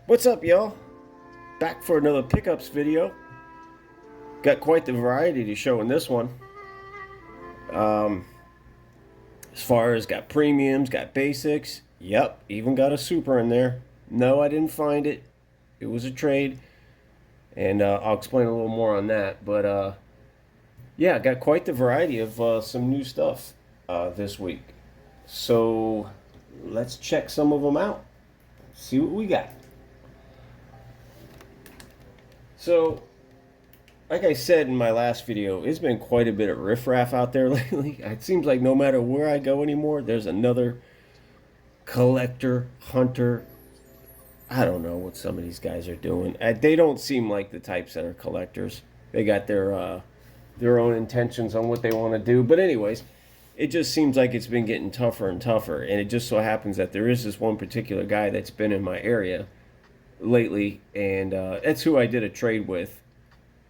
What's up, y'all? Back for another pickups video. Got quite the variety to show in this one. Um, as far as got premiums, got basics. Yep, even got a super in there. No, I didn't find it. It was a trade, and I'll explain a little more on that. But yeah, got quite the variety of some new stuff this week. So let's check some of them out. See what we got. So like I said in my last video, it's been quite a bit of riffraff out there lately. It seems like no matter where I go anymore, there's another collector, hunter. I don't know what some of these guys are doing. They don't seem like the types that are collectors. They got their own intentions on what they want to do. But anyways, it just seems like it's been getting tougher and tougher. And it just so happens that there is this one particular guy that's been in my area lately, and that's who I did a trade with.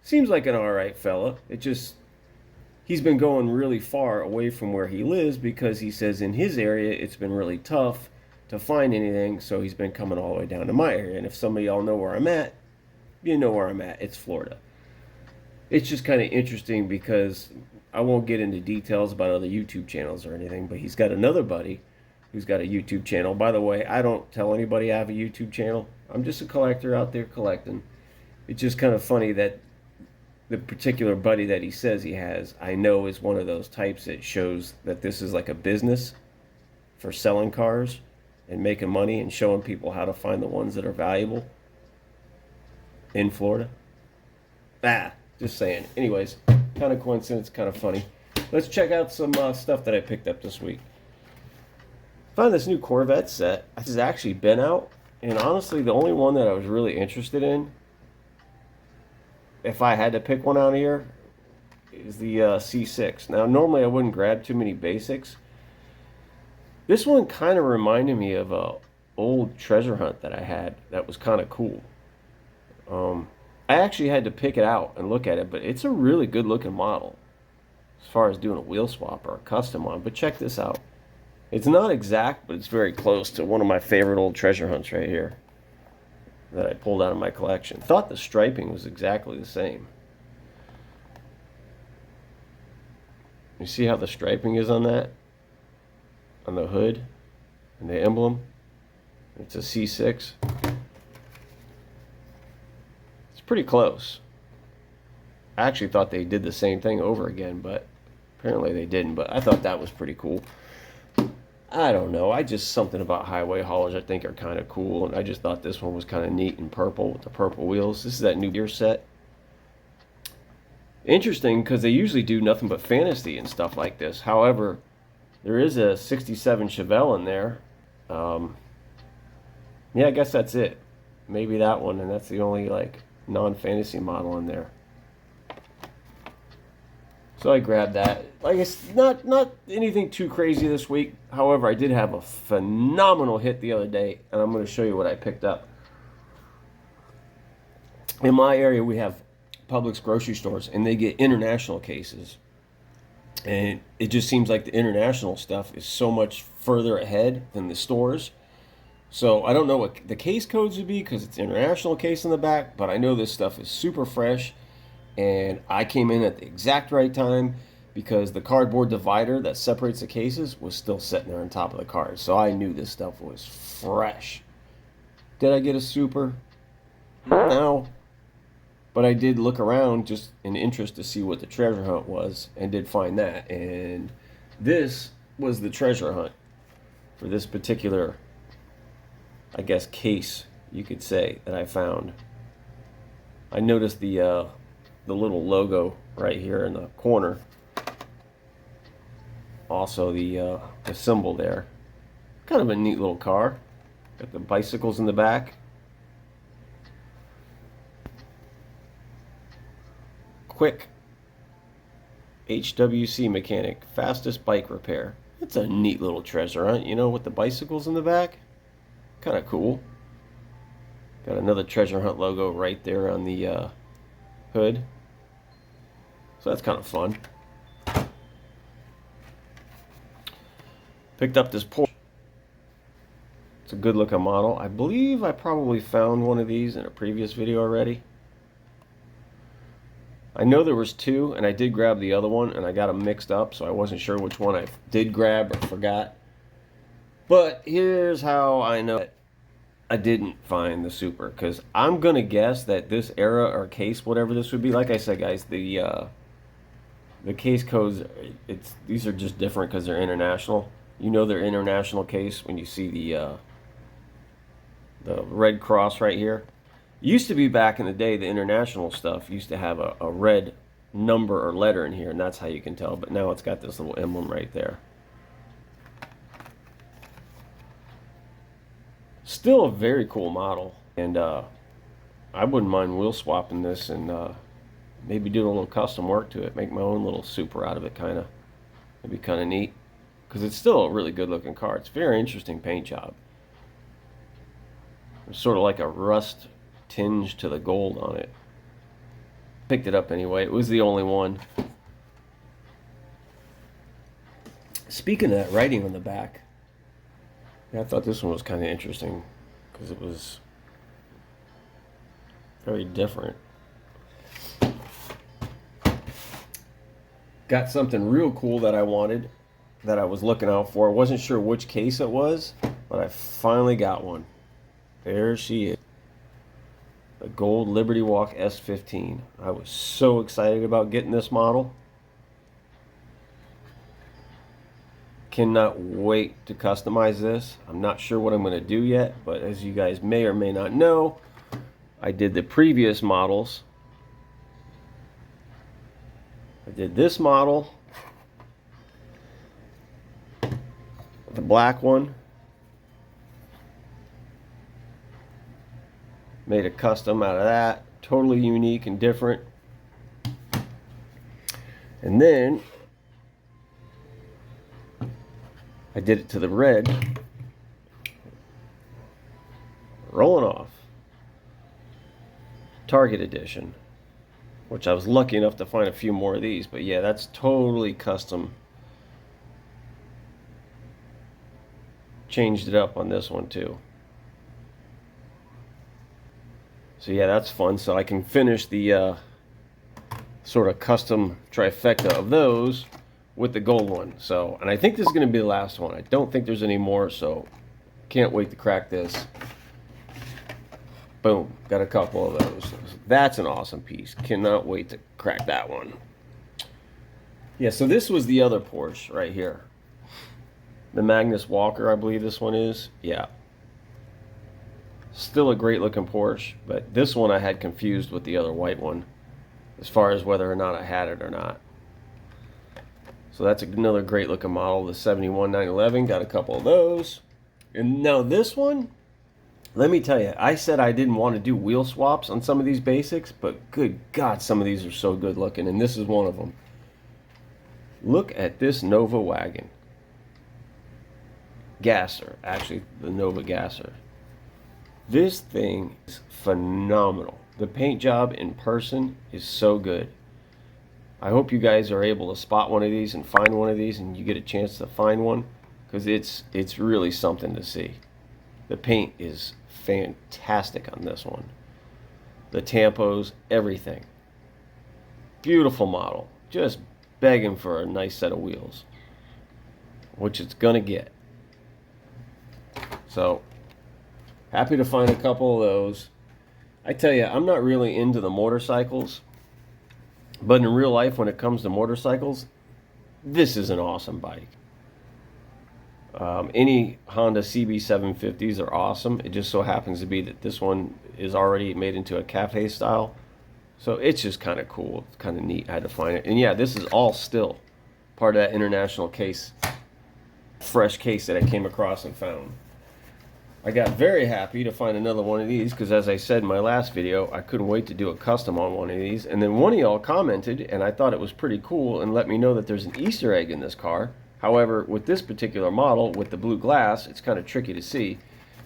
Seems like an alright fella. He's been going really far away from where he lives because he says in his area it's been really tough to find anything, so he's been coming all the way down to my area. And if some of y'all know where I'm at, you know where I'm at. It's Florida. It's just kind of interesting because I won't get into details about other YouTube channels or anything, but he's got another buddy who's got a YouTube channel. By the way, I don't tell anybody I have a YouTube channel. I'm just a collector out there collecting. It's just kind of funny that the particular buddy that he says he has, I know is one of those types that shows that this is like a business for selling cars and making money and showing people how to find the ones that are valuable in Florida. Just saying. Anyways, kind of coincidence, kind of funny. Let's check out some stuff that I picked up this week. Found this new Corvette set. This has actually been out, and honestly, the only one that I was really interested in, if I had to pick one out here, is the C6. Now, normally I wouldn't grab too many basics. This one kind of reminded me of a old treasure hunt that I had that was kind of cool. I actually had to pick it out and look at it, but it's a really good looking model as far as doing a wheel swap or a custom on. But check this out. It's not exact, but it's very close to one of my favorite old treasure hunts right here that I pulled out of my collection. Thought the striping was exactly the same. You see how the striping is on that? On the hood and the emblem? It's a C6. It's pretty close. I actually thought they did the same thing over again, but apparently they didn't. But I thought that was pretty cool. I don't know. Something about highway haulers I think are kind of cool, and I just thought this one was kind of neat and purple with the purple wheels. This is that new gear set. Interesting because they usually do nothing but fantasy and stuff like this. However, there is a 67 Chevelle in there. Yeah, I guess that's it. Maybe that one, and that's the only like non-fantasy model in there. So I grabbed that. Like it's not anything too crazy this week. However, I did have a phenomenal hit the other day, and I'm going to show you what I picked up. In my area, we have Publix grocery stores, and they get international cases. And it just seems like the international stuff is so much further ahead than the stores. So I don't know what the case codes would be because it's international case in the back, but I know this stuff is super fresh. And I came in at the exact right time because the cardboard divider that separates the cases was still sitting there on top of the cars. So I knew this stuff was fresh. Did I get a super? No. But I did look around just in interest to see what the treasure hunt was and did find that. And this was the treasure hunt for this particular, I guess, case, you could say, that I found. I noticed the little logo right here in the corner. Also the symbol there. Kind of a neat little car. Got the bicycles in the back. Quick HWC mechanic, fastest bike repair. It's a neat little treasure hunt, you know, with the bicycles in the back. Kind of cool. Got another treasure hunt logo right there on the hood. So that's kind of fun. Picked up this Porsche It's a good looking model. I believe I probably found one of these in a previous video already. I know there was two, and I did grab the other one, and I got them mixed up, so I wasn't sure which one I did grab or forgot. But here's how I know that I didn't find the Super, because I'm going to guess that this era or case, whatever this would be, like I said, guys, the case codes, these are just different because they're international. You know they're international case when you see the red cross right here. Used to be back in the day, the international stuff used to have a red number or letter in here, and that's how you can tell. But now it's got this little emblem right there. Still a very cool model, and I wouldn't mind wheel swapping this and maybe do a little custom work to it, make my own little Super out of it, kind of. It'd be kind of neat, because it's still a really good looking car. It's a very interesting paint job. There's sort of like a rust tinge to the gold on it. Picked it up anyway. It was the only one. Speaking of that writing on the back, yeah, I thought this one was kind of interesting because it was very different. Got something real cool that I wanted, that I was looking out for. I wasn't sure which case it was, but I finally got one. There she is. The gold Liberty Walk S15. I was so excited about getting this model. Cannot wait to customize this. I'm not sure what I'm going to do yet, but as you guys may or may not know, I did the previous models. I did this model, the black one. Made a custom out of that, totally unique and different. And then I did it to the red, rolling off, Target edition, which I was lucky enough to find a few more of these. But yeah, that's totally custom. Changed it up on this one too. So yeah, that's fun. So I can finish the sort of custom trifecta of those with the gold one. So, and I think this is going to be the last one. I don't think there's any more, so can't wait to crack this. Boom, got a couple of those. That's an awesome piece. Cannot wait to crack that one. Yeah, so this was the other Porsche right here. The Magnus Walker, I believe this one is. Yeah. Still a great looking Porsche, but this one I had confused with the other white one as far as whether or not I had it or not. So that's another great looking model, the 71 911. Got a couple of those. And now this one, let me tell you, I said I didn't want to do wheel swaps on some of these basics, but good God, some of these are so good looking, and this is one of them. Look at this Nova wagon. Gasser, actually the Nova Gasser. This thing is phenomenal. The paint job in person is so good. I hope you guys are able to spot one of these and find one of these, and you get a chance to find one, because it's really something to see. The paint is fantastic on this one. The tampos, everything. Beautiful model. Just begging for a nice set of wheels, which it's gonna get. So happy to find a couple of those. I tell you, I'm not really into the motorcycles, but in real life, when it comes to motorcycles, this is an awesome bike. Any Honda CB750s are awesome. It just so happens to be that this one is already made into a cafe style. So it's just kind of cool. It's kind of neat. I had to find it. And yeah, this is all still part of that international case, fresh case that I came across and found. I got very happy to find another one of these because, as I said in my last video, I couldn't wait to do a custom on one of these. And then one of y'all commented, and I thought it was pretty cool, and let me know that there's an Easter egg in this car. However, with this particular model, with the blue glass, it's kind of tricky to see.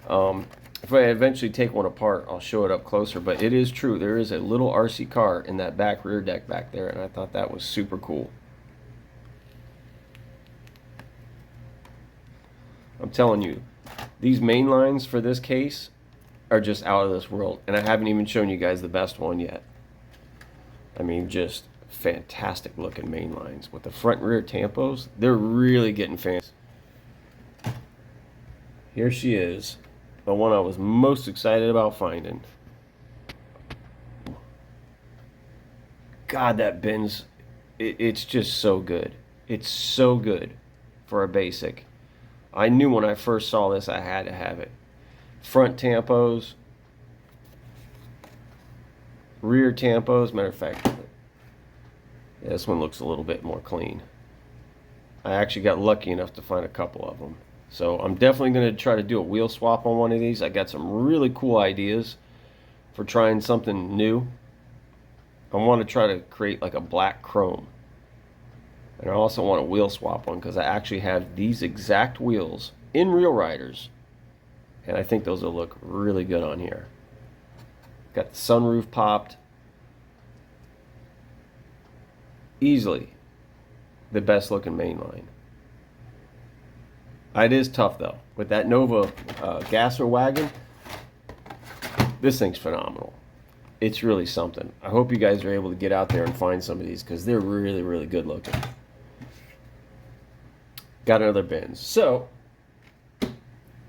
If I eventually take one apart, I'll show it up closer. But it is true, there is a little RC car in that back rear deck back there, and I thought that was super cool. I'm telling you, These main lines for this case are just out of this world, and I haven't even shown you guys the best one yet. I mean, just fantastic looking main lines with the front and rear tampos. They're really getting fancy. Here she is, the one I was most excited about finding. God, that Benz, it's just so good. It's so good for a basic. I knew when I first saw this I had to have it. Front tampos, rear tampos. Matter of fact, yeah, this one looks a little bit more clean. I actually got lucky enough to find a couple of them. So I'm definitely going to try to do a wheel swap on one of these. I got some really cool ideas for trying something new. I want to try to create like a black chrome. And I also want a wheel swap one because I actually have these exact wheels in Real Riders. And I think those will look really good on here. Got the sunroof popped. Easily the best looking mainline. It is tough though. With that Nova gasser wagon, this thing's phenomenal. It's really something. I hope you guys are able to get out there and find some of these because they're really, really good looking. Got another Benz. So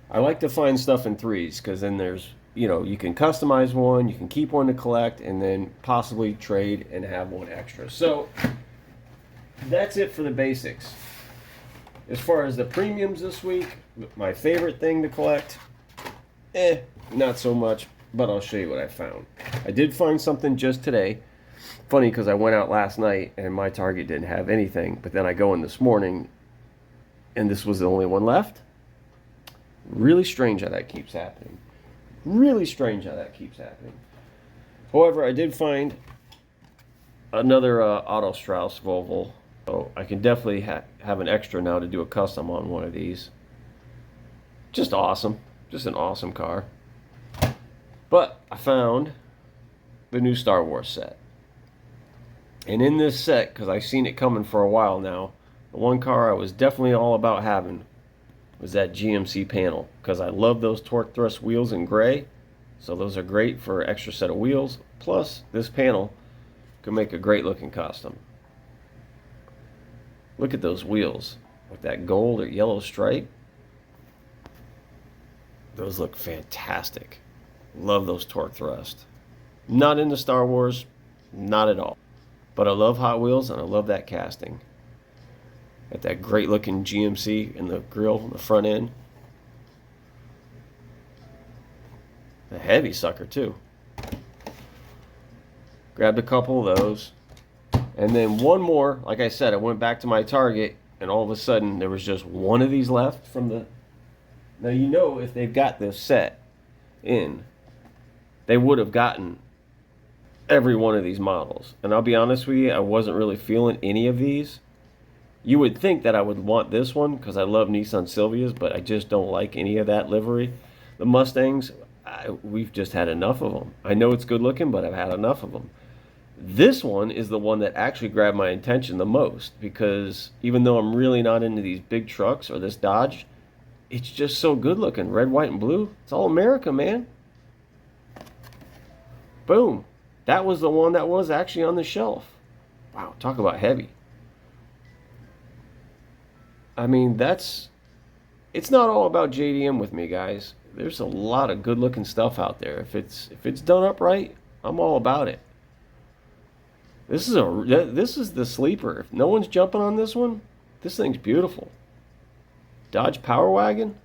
I like to find stuff in threes because then there's, you know, you can customize one, you can keep one to collect, and then possibly trade and have one extra. So that's it for the basics. As far as the premiums this week, my favorite thing to collect, not so much, but I'll show you what I found. I did find something just today. Funny because I went out last night and my Target didn't have anything, but then I go in this morning and this was the only one left. Really strange how that keeps happening. Really strange how that keeps happening. However, I did find another Otto Strauss Volvo. So I can definitely have an extra now to do a custom on one of these. Just awesome. Just an awesome car. But I found the new Star Wars set. And in this set, because I've seen it coming for a while now, the one car I was definitely all about having was that GMC panel. Because I love those torque thrust wheels in gray. So those are great for an extra set of wheels. Plus, this panel could make a great looking custom. Look at those wheels with that gold or yellow stripe. Those look fantastic. Love those torque thrust. Not into Star Wars, not at all. But I love Hot Wheels and I love that casting. Got that great looking GMC in the grill on the front end. A heavy sucker too. Grabbed a couple of those. And then one more, like I said, I went back to my Target and all of a sudden there was just one of these left from the... Now you know if they've got this set in, they would have gotten every one of these models. And I'll be honest with you, I wasn't really feeling any of these. You would think that I would want this one because I love Nissan Silvias, but I just don't like any of that livery. The Mustangs, we've just had enough of them. I know it's good looking, but I've had enough of them. This one is the one that actually grabbed my attention the most because even though I'm really not into these big trucks or this Dodge, it's just so good looking. Red, white, and blue. It's all America, man. Boom. That was the one that was actually on the shelf. Wow, talk about heavy. I mean, it's not all about JDM with me, guys. There's a lot of good looking stuff out there. If it's done up right, I'm all about it. This is the sleeper. If no one's jumping on this one, this thing's beautiful. Dodge Power Wagon.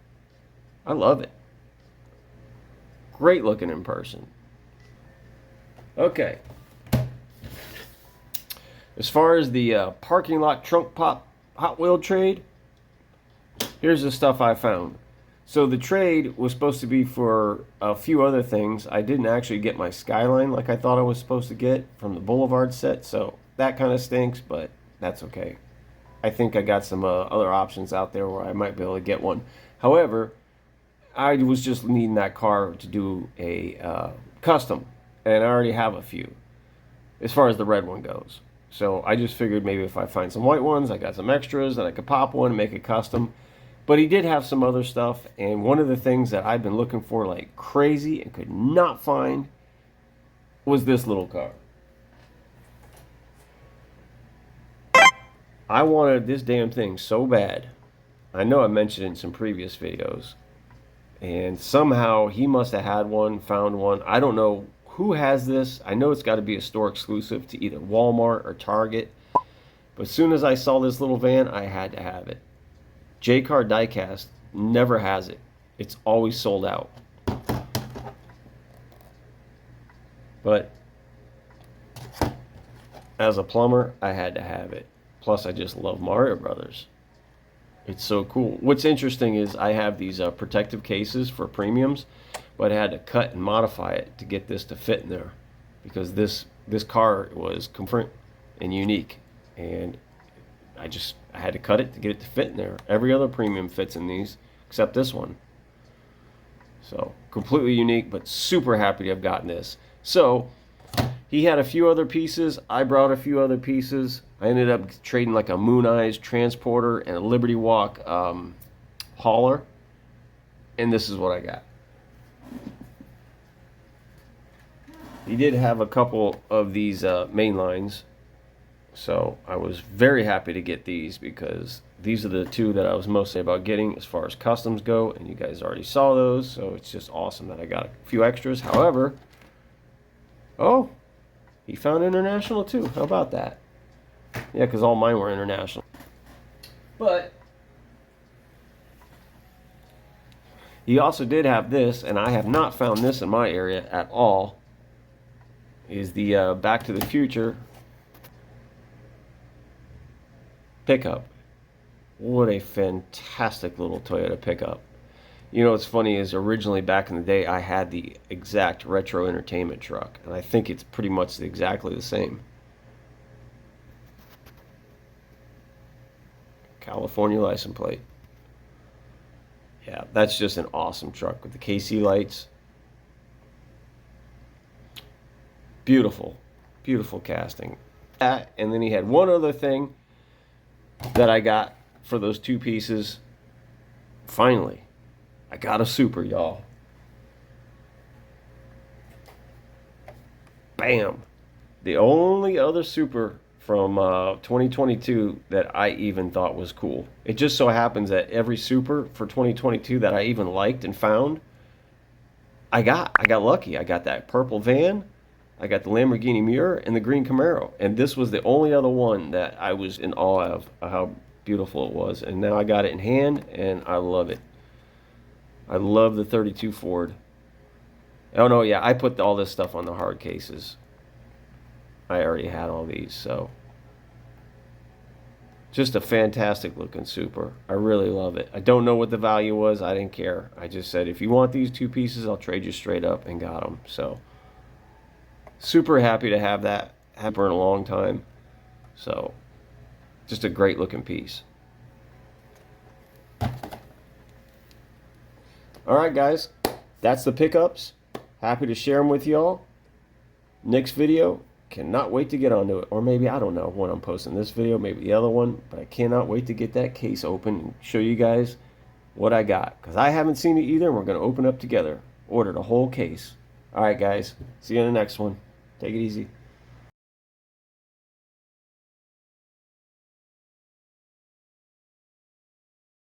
I love it. Great looking in person. Okay. As far as the parking lot trunk pop Hot Wheel trade, here's the stuff I found. So the trade was supposed to be for a few other things. I didn't actually get my Skyline like I thought I was supposed to get from the Boulevard set, so that kind of stinks, but that's okay. I think I got some other options out there where I might be able to get one. However, I was just needing that car to do a custom, and I already have a few as far as the red one goes. So I just figured maybe if I find some white ones, I got some extras, that I could pop one and make it custom. But he did have some other stuff, and one of the things that I've been looking for like crazy and could not find was this little car. I wanted this damn thing so bad. I know I mentioned it in some previous videos. And somehow he must have had one, found one. I don't know who has this. I know it's got to be a store exclusive to either Walmart or Target. But as soon as I saw this little van, I had to have it. J-Car Diecast never has it. It's always sold out. But as a plumber, I had to have it. Plus, I just love Mario Brothers. It's so cool. What's interesting is I have these protective cases for premiums, but I had to cut and modify it to get this to fit in there, because this car was different and unique, and I had to cut it to get it to fit in there. Every other premium fits in these except this one. So completely unique, but super happy to have gotten this. So he had a few other pieces. I brought a few other pieces. I ended up trading like a Moon Eyes transporter and a Liberty Walk hauler. And this is what I got. He did have a couple of these main lines. So I was very happy to get these, because these are the two that I was mostly about getting as far as customs go. And you guys already saw those. So it's just awesome that I got a few extras. However, oh, he found international too. How about that? Yeah, because all mine were international. But he also did have this, and I have not found this in my area at all, is the Back to the Future pickup. What a fantastic little Toyota pickup. You know what's funny is originally back in the day I had the exact Retro Entertainment truck, and I think it's pretty much exactly the same. California license plate. Yeah, that's just an awesome truck with the KC lights. Beautiful, beautiful casting. And then he had one other thing that I got for those two pieces. Finally, I got a Super, y'all. Bam! The only other Super from 2022 that I even thought was cool. It just so happens that every Super for 2022 that I even liked and found, I got lucky. I got that purple van, I got the Lamborghini Miura, and the green Camaro. And this was the only other one that I was in awe of how beautiful it was. And now I got it in hand, and I love it. I love the 32 Ford. Oh no, yeah, I put all this stuff on the hard cases. I already had all these, so just a fantastic looking Super. I really love it. I don't know what the value was. I didn't care. I just said, if you want these two pieces, I'll trade you straight up, and got them. So super happy to have that. Had for a long time. So just a great looking piece. Alright guys, that's the pickups. Happy to share them with y'all. Next video, cannot wait to get onto it. Or maybe, I don't know when I'm posting this video, maybe the other one. But I cannot wait to get that case open and show you guys what I got. Because I haven't seen it either, and we're going to open up together. Ordered a whole case. Alright guys, see you in the next one. Take it easy.